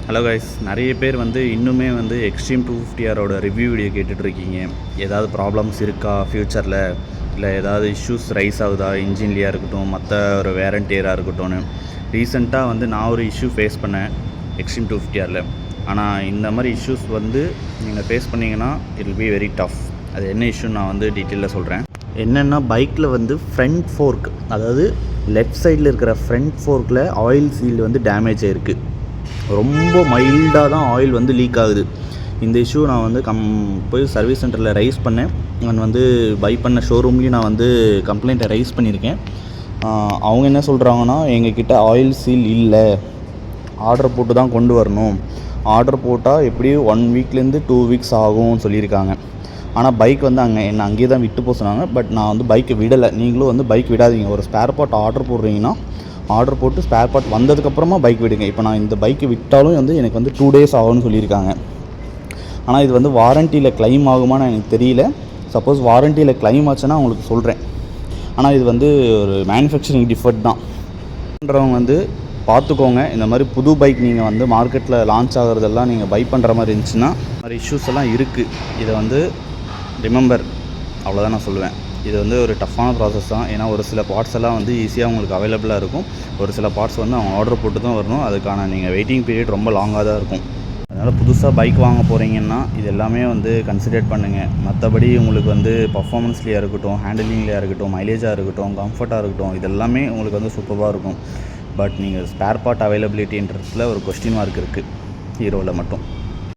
Hello guys, நிறைய பேர் இன்னுமே எக்ஸ்ட்ரீம் 250Rோட ரிவ்யூ வீடியோ கேட்டுட்ருக்கீங்க. ஏதாவது ப்ராப்ளம்ஸ் இருக்கா ஃப்யூச்சரில், இல்லை ஏதாவது இஷ்யூஸ் ரைஸ் ஆகுதா இன்ஜின்லேயா இருக்கட்டும், மற்ற ஒரு வேரண்டியராக இருக்கட்டும்னு. ரீசெண்டாக நான் ஒரு இஷ்யூ ஃபேஸ் பண்ணேன் எக்ஸ்ட்ரீம் 250Rல. ஆனால் இந்த மாதிரி இஷ்யூஸ் நீங்கள் ஃபேஸ் பண்ணிங்கன்னா it will be very tough. அது என்ன இஷ்யூன்னு நான் டீட்டெயிலாக சொல்கிறேன். என்னென்னா, பைக்கில் ஃப்ரண்ட் ஃபோர்க், அதாவது லெஃப்ட் சைடில் இருக்கிற ஃப்ரண்ட் ஃபோர்க்கில் ஆயில் சீல் டேமேஜ் ஆகிருக்கு. ரொம்ப மைல்டாக தான் ஆயில் லீக் ஆகுது. இந்த இஷ்யூ நான் போய் சர்வீஸ் சென்டரில் ரைஸ் பண்ணேன். நான் பை பண்ண ஷோரூம்லேயும் நான் கம்ப்ளைண்ட்டை ரைஸ் பண்ணியிருக்கேன். அவங்க என்ன சொல்கிறாங்கன்னா, எங்ககிட்ட ஆயில் சீல் இல்லை, ஆர்டர் போட்டு தான் கொண்டு வரணும், ஆர்டர் போட்டால் எப்படியும் 1 வீக்லேருந்து 2 வீக்ஸ் ஆகும்னு சொல்லியிருக்காங்க. ஆனால் பைக் என்னை அங்கேயே தான் விட்டு போக சொன்னாங்க. பட் நான் பைக்கை விடலை. நீங்களும் பைக் விடாதீங்க. ஒரு ஸ்பேர் பார்ட் ஆர்டர் போடுறீங்கன்னா ஆர்டர் போட்டு ஸ்பேர் பார்ட் வந்ததுக்கப்புறமா பைக் விடுங்க. இப்போ நான் இந்த பைக்கை விட்டாலும் எனக்கு 2 டேஸ் ஆகும்னு சொல்லியிருக்காங்க. ஆனால் இது வாரண்டியில் க்ளைம் ஆகுமான்னு எனக்கு தெரியல. சப்போஸ் வாரண்டியில் க்ளைம் ஆச்சுன்னா உங்களுக்கு சொல்கிறேன். ஆனால் இது ஒரு மேனுஃபேக்சரிங் டிஃபெக்ட் தான் பண்ணுறவங்க பார்த்துக்கோங்க. இந்த மாதிரி புது பைக் நீங்கள் மார்க்கெட்டில் லான்ச் ஆகிறதெல்லாம் நீங்கள் பை பண்ணுற மாதிரி இருந்துச்சுன்னா மாதிரி இஷ்யூஸ் எல்லாம் இருக்குது. இதை ரிமெம்பர், அவ்வளோதான் நான் சொல்லுவேன். இது ஒரு டஃப்பான ப்ராசஸ் தான். ஏன்னா ஒரு சில பார்ட்ஸ் எல்லாம் ஈஸியாக உங்களுக்கு அவைலபிளாக இருக்கும். ஒரு சில பார்ட்ஸ் அவங்க ஆர்டர் போட்டு தான் வரணும். அதுக்கான நீங்கள் வெயிட்டிங் பீரியட் ரொம்ப லாங்காக தான் இருக்கும். அதனால் புதுசாக பைக் வாங்க போகிறீங்கன்னா இது எல்லாமே கன்சிடர் பண்ணுங்கள். மற்றபடி உங்களுக்கு பர்ஃபார்மன்ஸ்லேயே இருக்கட்டும், ஹேண்டிலிங்லேயே இருக்கட்டும், மைலேஜாக இருக்கட்டும், கம்ஃபர்ட்டாக இருக்கட்டும், இது எல்லாமே உங்களுக்கு சூப்பராக இருக்கும். பட் நீங்கள் ஸ்பேர் பார்ட் அவைலபிலிட்டின்றதுல ஒரு கொஸ்டின் மார்க் இருக்குது ஹீரோவில் மட்டும்.